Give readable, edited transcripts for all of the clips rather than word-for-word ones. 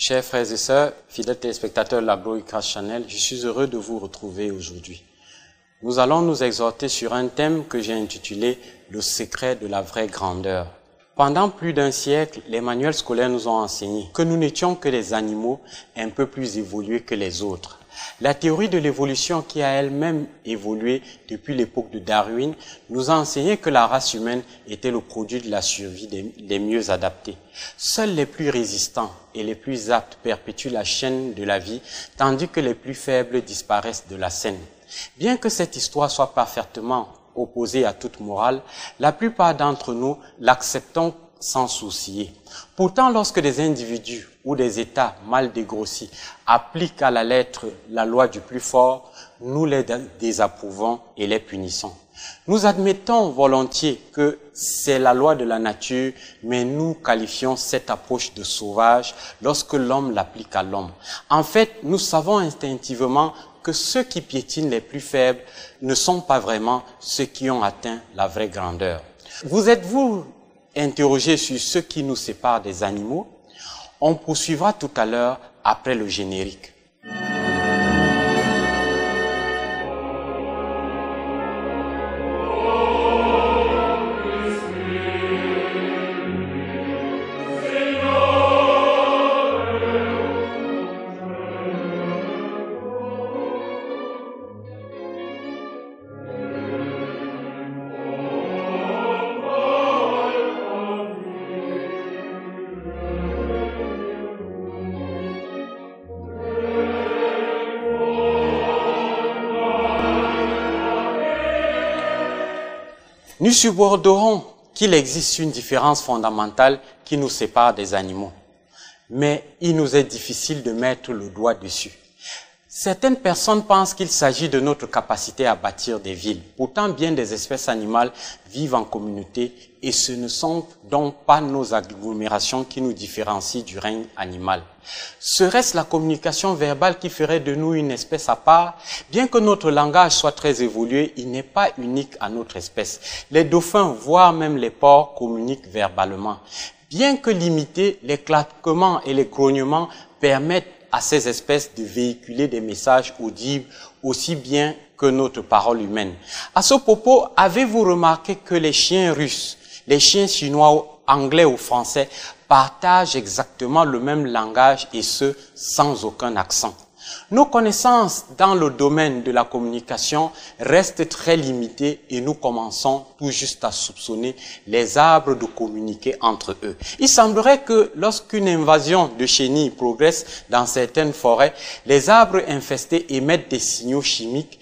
Chers frères et sœurs, fidèles téléspectateurs de la Gloire Channel, je suis heureux de vous retrouver aujourd'hui. Nous allons nous exhorter sur un thème que j'ai intitulé « Le secret de la vraie grandeur ». Pendant plus d'un siècle, les manuels scolaires nous ont enseigné que nous n'étions que des animaux un peu plus évolués que les autres. La théorie de l'évolution qui a elle-même évolué depuis l'époque de Darwin nous a enseigné que la race humaine était le produit de la survie des mieux adaptés. Seuls les plus résistants et les plus aptes perpétuent la chaîne de la vie, tandis que les plus faibles disparaissent de la scène. Bien que cette histoire soit parfaitement opposée à toute morale, la plupart d'entre nous l'acceptons sans soucier. Pourtant, lorsque des individus ou des États mal dégrossis appliquent à la lettre la loi du plus fort, nous les désapprouvons et les punissons. Nous admettons volontiers que c'est la loi de la nature, mais nous qualifions cette approche de sauvage lorsque l'homme l'applique à l'homme. En fait, nous savons instinctivement que ceux qui piétinent les plus faibles ne sont pas vraiment ceux qui ont atteint la vraie grandeur. Vous êtes-vous interrogé sur ce qui nous sépare des animaux? On poursuivra tout à l'heure après le générique. Nous suborderons qu'il existe une différence fondamentale qui nous sépare des animaux, mais il nous est difficile de mettre le doigt dessus. Certaines personnes pensent qu'il s'agit de notre capacité à bâtir des villes. Pourtant, bien des espèces animales vivent en communauté et ce ne sont donc pas nos agglomérations qui nous différencient du règne animal. Serait-ce la communication verbale qui ferait de nous une espèce à part? Bien que notre langage soit très évolué, il n'est pas unique à notre espèce. Les dauphins, voire même les porcs, communiquent verbalement. Bien que limités, les claquements et les grognements permettent à ces espèces de véhiculer des messages audibles aussi bien que notre parole humaine. À ce propos, avez-vous remarqué que les chiens russes, les chiens chinois, anglais ou français partagent exactement le même langage et ce, sans aucun accent? Nos connaissances dans le domaine de la communication restent très limitées et nous commençons tout juste à soupçonner les arbres de communiquer entre eux. Il semblerait que lorsqu'une invasion de chenilles progresse dans certaines forêts, les arbres infestés émettent des signaux chimiques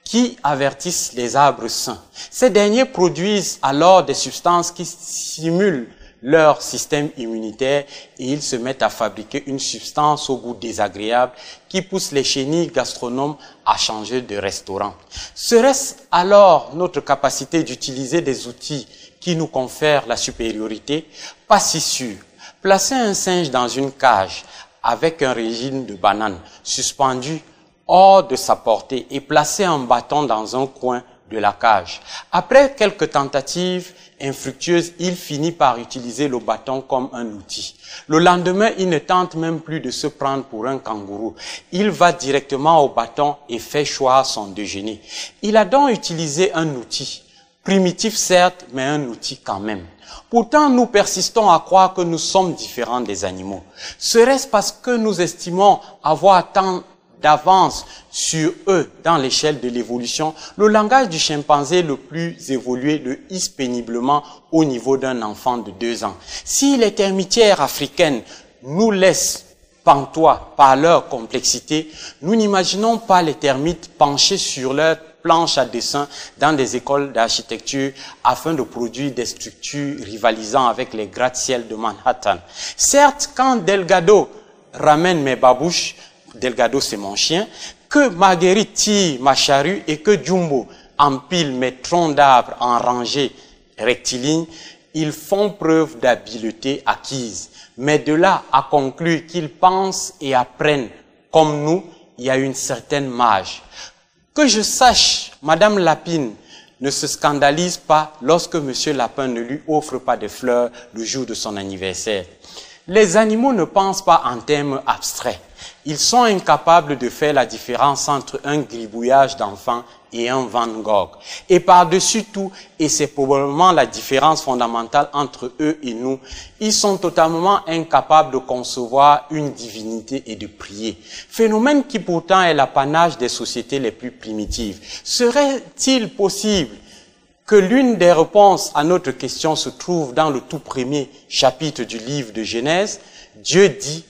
qui avertissent les arbres sains. Ces derniers produisent alors des substances qui stimulent leur système immunitaire et ils se mettent à fabriquer une substance au goût désagréable qui pousse les chenilles gastronomes à changer de restaurant. Serait-ce alors notre capacité d'utiliser des outils qui nous confèrent la supériorité? Pas si sûr. Placer un singe dans une cage avec un régime de bananes suspendu hors de sa portée et placer un bâton dans un coin de la cage. Après quelques tentatives infructueuses, il finit par utiliser le bâton comme un outil. Le lendemain, il ne tente même plus de se prendre pour un kangourou. Il va directement au bâton et fait choir son déjeuner. Il a donc utilisé un outil. Primitif certes, mais un outil quand même. Pourtant, nous persistons à croire que nous sommes différents des animaux. Serait-ce parce que nous estimons avoir tant d'avance sur eux dans l'échelle de l'évolution? Le langage du chimpanzé le plus évolué le hisse péniblement au niveau d'un enfant de 2 ans. Si les termitières africaines nous laissent pantois par leur complexité, nous n'imaginons pas les termites penchés sur leur planche à dessin dans des écoles d'architecture afin de produire des structures rivalisant avec les gratte-ciel de Manhattan. Certes, quand Delgado ramène mes babouches, Delgado c'est mon chien, que Marguerite tire ma charrue et que Jumbo empile mes troncs d'arbres en rangées rectilignes, ils font preuve d'habileté acquise. Mais de là à conclure qu'ils pensent et apprennent comme nous, il y a une certaine marge. Que je sache, Madame Lapine ne se scandalise pas lorsque Monsieur Lapin ne lui offre pas de fleurs le jour de son anniversaire. Les animaux ne pensent pas en termes abstraits. Ils sont incapables de faire la différence entre un gribouillage d'enfants et un Van Gogh. Et par-dessus tout, et c'est probablement la différence fondamentale entre eux et nous, ils sont totalement incapables de concevoir une divinité et de prier. Phénomène qui pourtant est l'apanage des sociétés les plus primitives. Serait-il possible que l'une des réponses à notre question se trouve dans le tout premier chapitre du livre de Genèse? Dieu dit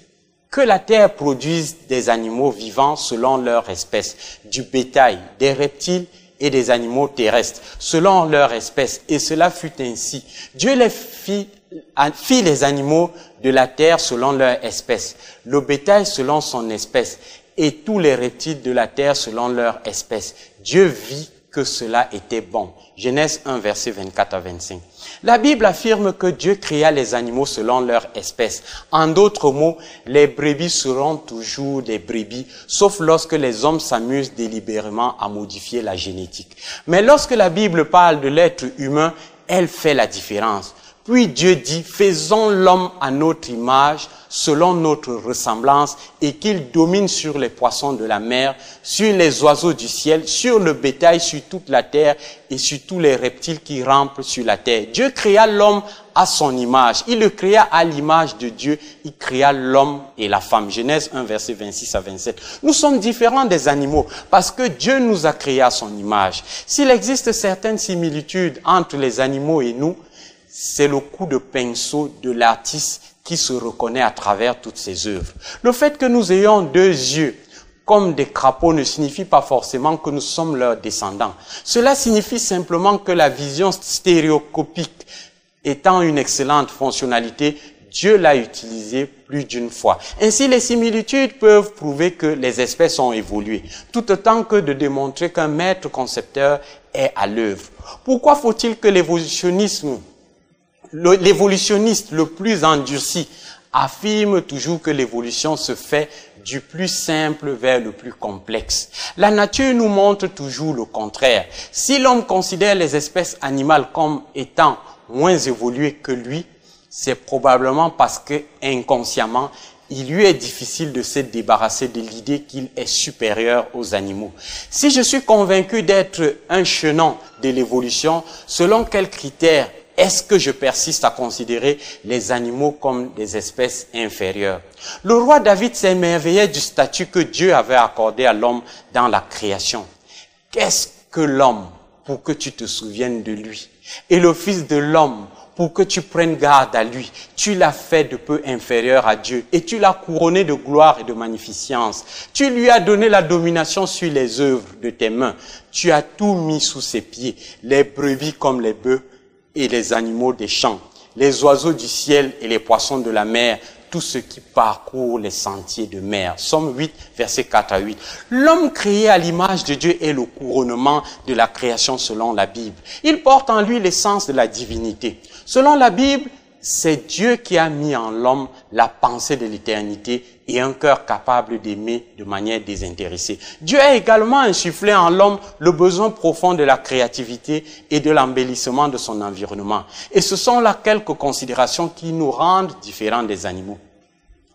que la terre produise des animaux vivants selon leur espèce, du bétail, des reptiles et des animaux terrestres selon leur espèce. Et cela fut ainsi. Dieu les fit les animaux de la terre selon leur espèce, le bétail selon son espèce et tous les reptiles de la terre selon leur espèce. Dieu vit que cela était bon. Genèse 1, verset 24 à 25. La Bible affirme que Dieu créa les animaux selon leur espèce. En d'autres mots, les brebis seront toujours des brebis, sauf lorsque les hommes s'amusent délibérément à modifier la génétique. Mais lorsque la Bible parle de l'être humain, elle fait la différence. Puis Dieu dit, faisons l'homme à notre image, selon notre ressemblance, et qu'il domine sur les poissons de la mer, sur les oiseaux du ciel, sur le bétail, sur toute la terre, et sur tous les reptiles qui rampent sur la terre. Dieu créa l'homme à son image. Il le créa à l'image de Dieu. Il créa l'homme et la femme. Genèse 1, verset 26 à 27. Nous sommes différents des animaux parce que Dieu nous a créés à son image. S'il existe certaines similitudes entre les animaux et nous, c'est le coup de pinceau de l'artiste qui se reconnaît à travers toutes ses œuvres. Le fait que nous ayons deux yeux comme des crapauds ne signifie pas forcément que nous sommes leurs descendants. Cela signifie simplement que la vision stéréoscopique étant une excellente fonctionnalité, Dieu l'a utilisée plus d'une fois. Ainsi, les similitudes peuvent prouver que les espèces ont évolué, tout autant que de démontrer qu'un maître concepteur est à l'œuvre. Pourquoi faut-il que l'évolutionniste le plus endurci affirme toujours que l'évolution se fait du plus simple vers le plus complexe? La nature nous montre toujours le contraire. Si l'homme considère les espèces animales comme étant moins évoluées que lui, c'est probablement parce que, inconsciemment, il lui est difficile de se débarrasser de l'idée qu'il est supérieur aux animaux. Si je suis convaincu d'être un chaînon de l'évolution, selon quels critères est-ce que je persiste à considérer les animaux comme des espèces inférieures? Le roi David s'émerveillait du statut que Dieu avait accordé à l'homme dans la création. Qu'est-ce que l'homme pour que tu te souviennes de lui? Et le Fils de l'homme pour que tu prennes garde à lui? Tu l'as fait de peu inférieur à Dieu et tu l'as couronné de gloire et de magnificence. Tu lui as donné la domination sur les œuvres de tes mains. Tu as tout mis sous ses pieds, les brebis comme les bœufs et les animaux des champs, les oiseaux du ciel et les poissons de la mer, tout ce qui parcourt les sentiers de mer. Somme 8, versets 4 à 8. L'homme créé à l'image de Dieu est le couronnement de la création selon la Bible. Il porte en lui l'essence de la divinité. Selon la Bible, c'est Dieu qui a mis en l'homme la pensée de l'éternité et un cœur capable d'aimer de manière désintéressée. Dieu a également insufflé en l'homme le besoin profond de la créativité et de l'embellissement de son environnement. Et ce sont là quelques considérations qui nous rendent différents des animaux.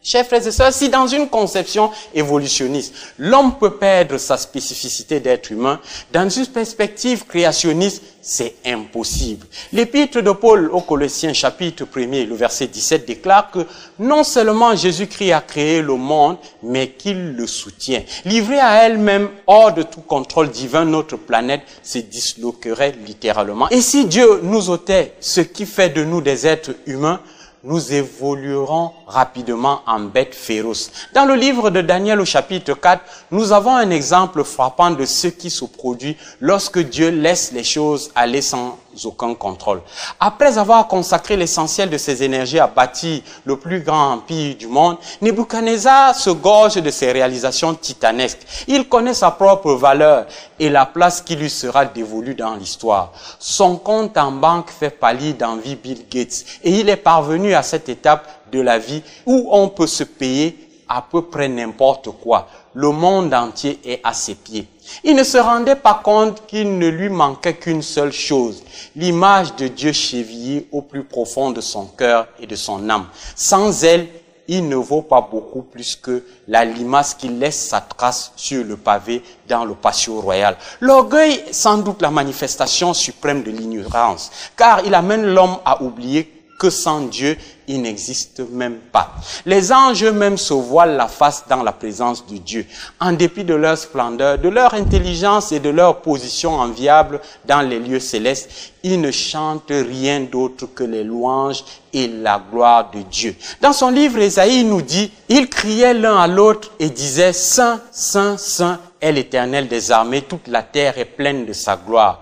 Chers frères et sœurs, si dans une conception évolutionniste, l'homme peut perdre sa spécificité d'être humain, dans une perspective créationniste, c'est impossible. L'épître de Paul aux Colossiens, chapitre 1er, le verset 17, déclare que non seulement Jésus-Christ a créé le monde, mais qu'il le soutient. Livré à elle-même, hors de tout contrôle divin, notre planète se disloquerait littéralement. Et si Dieu nous ôtait ce qui fait de nous des êtres humains, nous évoluerons rapidement en bêtes féroces. Dans le livre de Daniel au chapitre 4, nous avons un exemple frappant de ce qui se produit lorsque Dieu laisse les choses aller sans aucun contrôle. Après avoir consacré l'essentiel de ses énergies à bâtir le plus grand empire du monde, Nebuchadnezzar se gorge de ses réalisations titanesques. Il connaît sa propre valeur et la place qui lui sera dévolue dans l'histoire. Son compte en banque fait pâlir d'envie Bill Gates et il est parvenu à cette étape de la vie où on peut se payer à peu près n'importe quoi. Le monde entier est à ses pieds. Il ne se rendait pas compte qu'il ne lui manquait qu'une seule chose, l'image de Dieu chevillée au plus profond de son cœur et de son âme. Sans elle, il ne vaut pas beaucoup plus que la limace qui laisse sa trace sur le pavé dans le patio royal. L'orgueil est sans doute la manifestation suprême de l'ignorance, car il amène l'homme à oublier que sans Dieu, il n'existe même pas. Les anges eux-mêmes se voilent la face dans la présence de Dieu. En dépit de leur splendeur, de leur intelligence et de leur position enviable dans les lieux célestes, ils ne chantent rien d'autre que les louanges et la gloire de Dieu. Dans son livre, Ésaïe nous dit, ils criaient l'un à l'autre et disaient, Saint, Saint, Saint est l'Éternel des armées, toute la terre est pleine de sa gloire.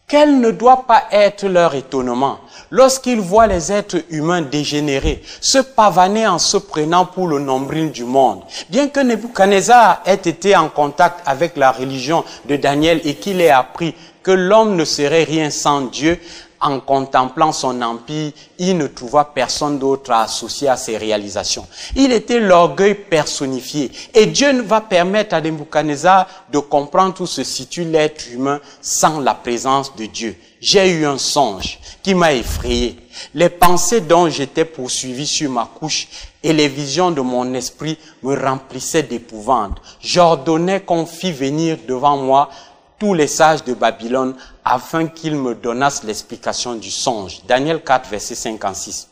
Quel ne doit pas être leur étonnement lorsqu'ils voient les êtres humains dégénérés se pavaner en se prenant pour le nombril du monde. Bien que Nebuchadnezzar ait été en contact avec la religion de Daniel et qu'il ait appris que l'homme ne serait rien sans Dieu, en contemplant son empire, il ne trouva personne d'autre à associer à ses réalisations. Il était l'orgueil personnifié. Et Dieu va permettre à Nebuchadnezzar de comprendre où se situe l'être humain sans la présence de Dieu. J'ai eu un songe qui m'a effrayé. Les pensées dont j'étais poursuivi sur ma couche et les visions de mon esprit me remplissaient d'épouvante. J'ordonnais qu'on fît venir devant moi tous les sages de Babylone afin qu'ils me donnassent l'explication du songe. Daniel 4, verset 56.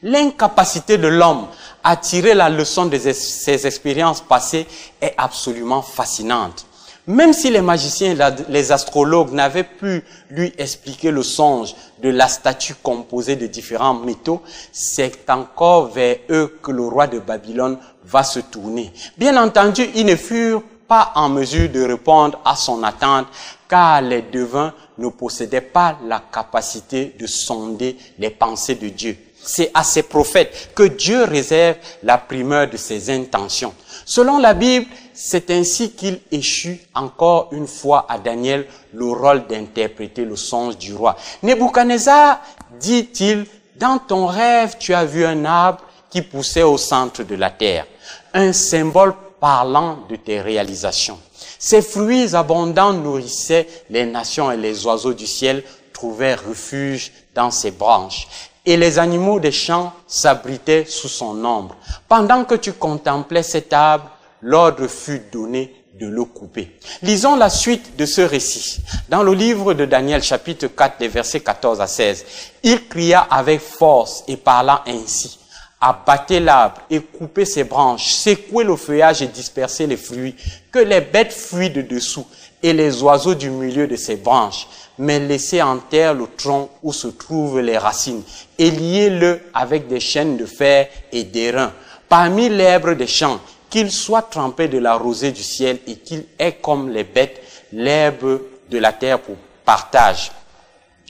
L'incapacité de l'homme à tirer la leçon de ses expériences passées est absolument fascinante. Même si les magiciens et les astrologues n'avaient pu lui expliquer le songe de la statue composée de différents métaux, c'est encore vers eux que le roi de Babylone va se tourner. Bien entendu, ils ne furent pas en mesure de répondre à son attente, car les devins ne possédaient pas la capacité de sonder les pensées de Dieu. C'est à ces prophètes que Dieu réserve la primeur de ses intentions. Selon la Bible, c'est ainsi qu'il échut encore une fois à Daniel le rôle d'interpréter le songe du roi. Nebuchadnezzar, dit-il, dans ton rêve, tu as vu un arbre qui poussait au centre de la terre, un symbole parlant de tes réalisations. Ces fruits abondants nourrissaient les nations et les oiseaux du ciel trouvaient refuge dans ses branches. Et les animaux des champs s'abritaient sous son ombre. Pendant que tu contemplais cet arbre, l'ordre fut donné de le couper. Lisons la suite de ce récit. Dans le livre de Daniel, chapitre 4, des versets 14 à 16, il cria avec force et parla ainsi. Abattez l'arbre et coupez ses branches, secouez le feuillage et dispersez les fruits, que les bêtes fuient de dessous et les oiseaux du milieu de ses branches, mais laissez en terre le tronc où se trouvent les racines et liez-le avec des chaînes de fer et d'airain. Parmi l'herbe des champs, qu'il soit trempé de la rosée du ciel et qu'il ait comme les bêtes l'herbe de la terre pour partage.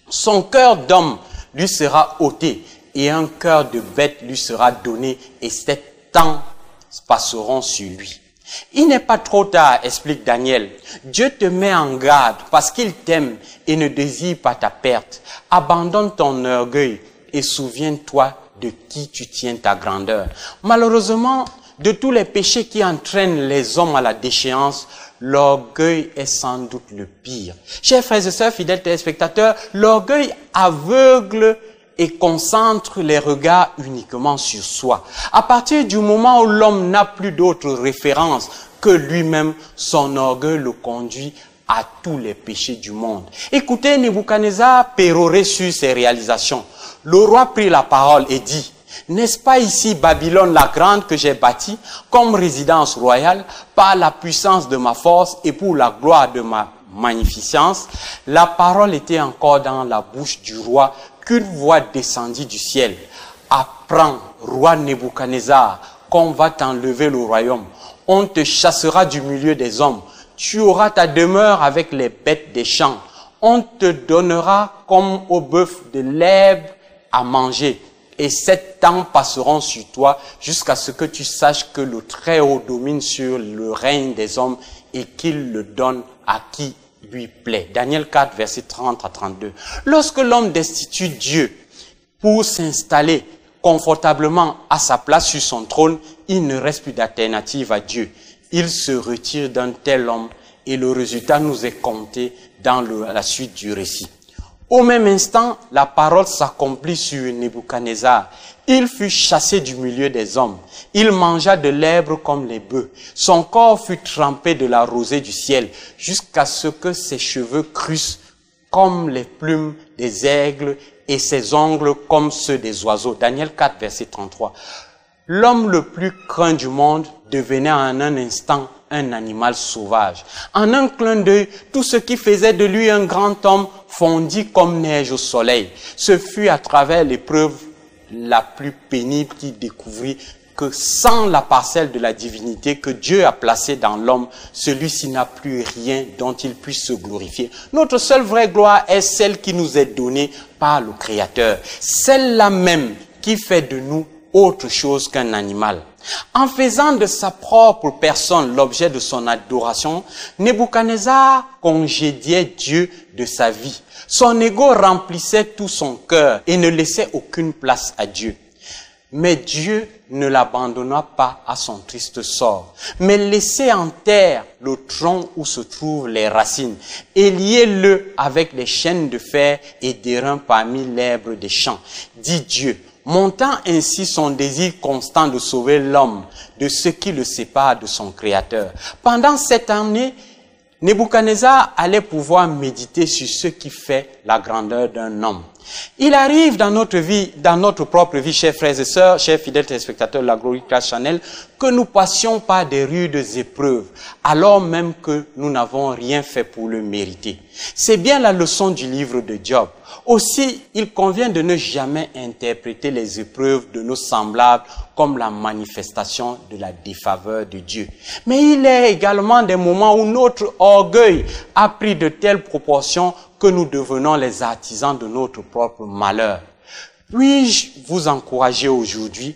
Son cœur d'homme lui sera ôté et un cœur de bête lui sera donné, et 7 ans passeront sur lui. Il n'est pas trop tard, explique Daniel. Dieu te met en garde parce qu'il t'aime et ne désire pas ta perte. Abandonne ton orgueil et souviens-toi de qui tu tiens ta grandeur. Malheureusement, de tous les péchés qui entraînent les hommes à la déchéance, l'orgueil est sans doute le pire. Chers frères et sœurs, fidèles téléspectateurs, l'orgueil aveugle et concentre les regards uniquement sur soi. À partir du moment où l'homme n'a plus d'autre référence que lui-même, son orgueil le conduit à tous les péchés du monde. Écoutez, Nebuchadnezzar pérorait sur ses réalisations. Le roi prit la parole et dit, « N'est-ce pas ici Babylone la grande que j'ai bâtie comme résidence royale par la puissance de ma force et pour la gloire de ma magnificence ?» La parole était encore dans la bouche du roi qu'une voix descendit du ciel. « Apprends, roi Nebuchadnezzar, qu'on va t'enlever le royaume. On te chassera du milieu des hommes. Tu auras ta demeure avec les bêtes des champs. On te donnera comme au bœuf de l'herbe à manger. Et 7 ans passeront sur toi jusqu'à ce que tu saches que le Très-Haut domine sur le règne des hommes et qu'il le donne à qui lui plaît. » Daniel 4, verset 30 à 32. Lorsque l'homme destitue Dieu pour s'installer confortablement à sa place sur son trône, il ne reste plus d'alternative à Dieu. Il se retire d'un tel homme et le résultat nous est compté dans la suite du récit. Au même instant, la parole s'accomplit sur Nebuchadnezzar. Il fut chassé du milieu des hommes. Il mangea de l'herbe comme les bœufs. Son corps fut trempé de la rosée du ciel, jusqu'à ce que ses cheveux crussent comme les plumes des aigles et ses ongles comme ceux des oiseaux. Daniel 4, verset 33. L'homme le plus craint du monde devenait en un instant un animal sauvage. En un clin d'œil, tout ce qui faisait de lui un grand homme fondit comme neige au soleil. Ce fut à travers l'épreuve la plus pénible qu'il découvrit que sans la parcelle de la divinité que Dieu a placée dans l'homme, celui-ci n'a plus rien dont il puisse se glorifier. Notre seule vraie gloire est celle qui nous est donnée par le Créateur. Celle-là même qui fait de nous autre chose qu'un animal. En faisant de sa propre personne l'objet de son adoration, Nebuchadnezzar congédiait Dieu de sa vie. Son ego remplissait tout son cœur et ne laissait aucune place à Dieu. Mais Dieu ne l'abandonna pas à son triste sort, mais laissait en terre le tronc où se trouvent les racines et liez-le avec des chaînes de fer et d'airain parmi l'herbe des champs, dit Dieu, montant ainsi son désir constant de sauver l'homme de ce qui le sépare de son Créateur. Pendant cette année, Nebuchadnezzar allait pouvoir méditer sur ce qui fait la grandeur d'un homme. Il arrive dans notre vie, dans notre propre vie, chers frères et sœurs, chers fidèles téléspectateurs de la Glory Class Channel, que nous passions par des rudes épreuves, alors même que nous n'avons rien fait pour le mériter. C'est bien la leçon du livre de Job. Aussi, il convient de ne jamais interpréter les épreuves de nos semblables comme la manifestation de la défaveur de Dieu. Mais il est également des moments où notre orgueil a pris de telles proportions que nous devenons les artisans de notre propre malheur. Puis-je vous encourager aujourd'hui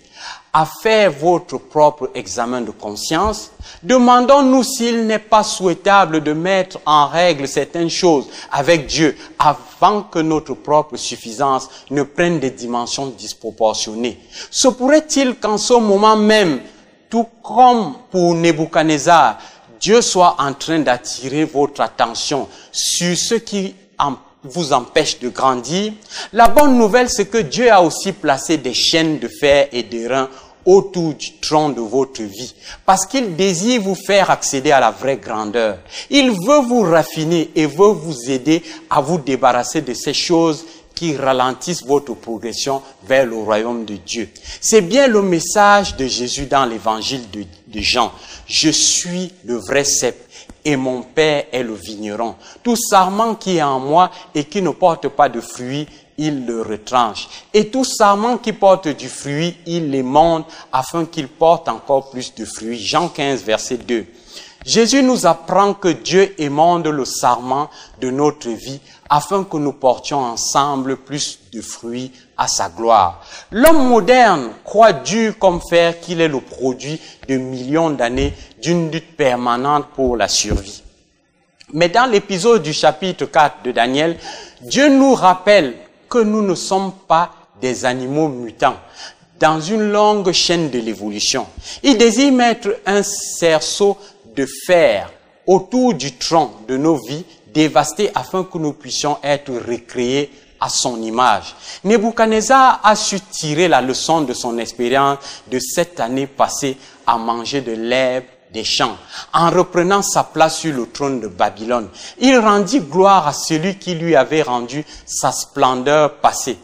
à faire votre propre examen de conscience? Demandons-nous s'il n'est pas souhaitable de mettre en règle certaines choses avec Dieu avant que notre propre suffisance ne prenne des dimensions disproportionnées. Se pourrait-il qu'en ce moment même, tout comme pour Nebuchadnezzar, Dieu soit en train d'attirer votre attention sur ce qui vous empêche de grandir? La bonne nouvelle, c'est que Dieu a aussi placé des chaînes de fer et d'airain autour du tronc de votre vie, parce qu'il désire vous faire accéder à la vraie grandeur. Il veut vous raffiner et veut vous aider à vous débarrasser de ces choses qui ralentissent votre progression vers le royaume de Dieu. C'est bien le message de Jésus dans l'évangile de Jean. Je suis le vrai cep et mon Père est le vigneron. Tout sarment qui est en moi et qui ne porte pas de fruits, il le retranche. Et tout sarment qui porte du fruit, il l'émonde afin qu'il porte encore plus de fruits. Jean 15, verset 2. Jésus nous apprend que Dieu émonde le sarment de notre vie afin que nous portions ensemble plus de fruits à sa gloire. L'homme moderne croit dur comme fer qu'il est le produit de millions d'années d'une lutte permanente pour la survie. Mais dans l'épisode du chapitre 4 de Daniel, Dieu nous rappelle que nous ne sommes pas des animaux mutants dans une longue chaîne de l'évolution. Il désire mettre un cerceau de fer autour du tronc de nos vies dévastées afin que nous puissions être recréés à son image. Nebuchadnezzar a su tirer la leçon de son expérience de cette année passée à manger de l'herbe des champs. En reprenant sa place sur le trône de Babylone, il rendit gloire à celui qui lui avait rendu sa splendeur passée,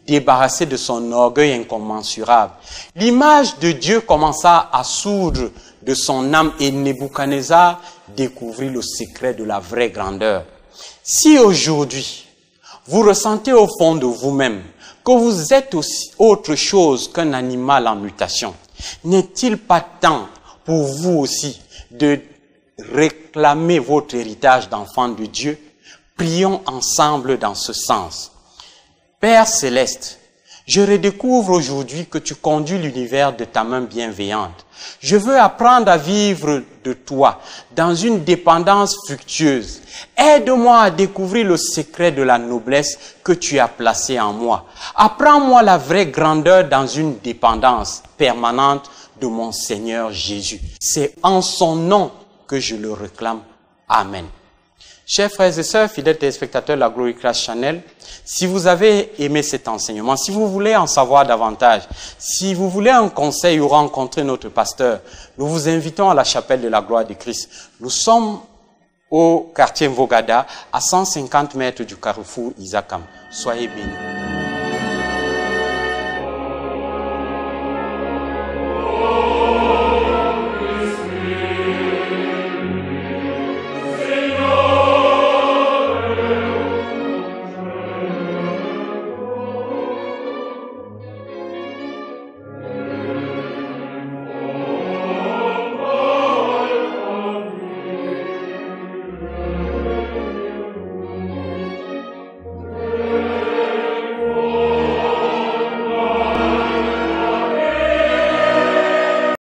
débarrassé de son orgueil incommensurable. L'image de Dieu commença à sourdre de son âme et Nebuchadnezzar découvrit le secret de la vraie grandeur. Si aujourd'hui, vous ressentez au fond de vous-même que vous êtes aussi autre chose qu'un animal en mutation, n'est-il pas temps pour vous aussi de réclamer votre héritage d'enfant de Dieu? Prions ensemble dans ce sens. Père céleste, Je redécouvre aujourd'hui que tu conduis l'univers de ta main bienveillante. Je veux apprendre à vivre de toi dans une dépendance fructueuse. Aide-moi à découvrir le secret de la noblesse que tu as placé en moi. Apprends-moi la vraie grandeur dans une dépendance permanente de mon Seigneur Jésus. C'est en son nom que je le réclame. Amen. Chers frères et sœurs, fidèles téléspectateurs de la Glory Class Channel, si vous avez aimé cet enseignement, si vous voulez en savoir davantage, si vous voulez un conseil ou rencontrer notre pasteur, nous vous invitons à la chapelle de la gloire de Christ. Nous sommes au quartier Mvogada, à 150 mètres du carrefour Isakam. Soyez bénis.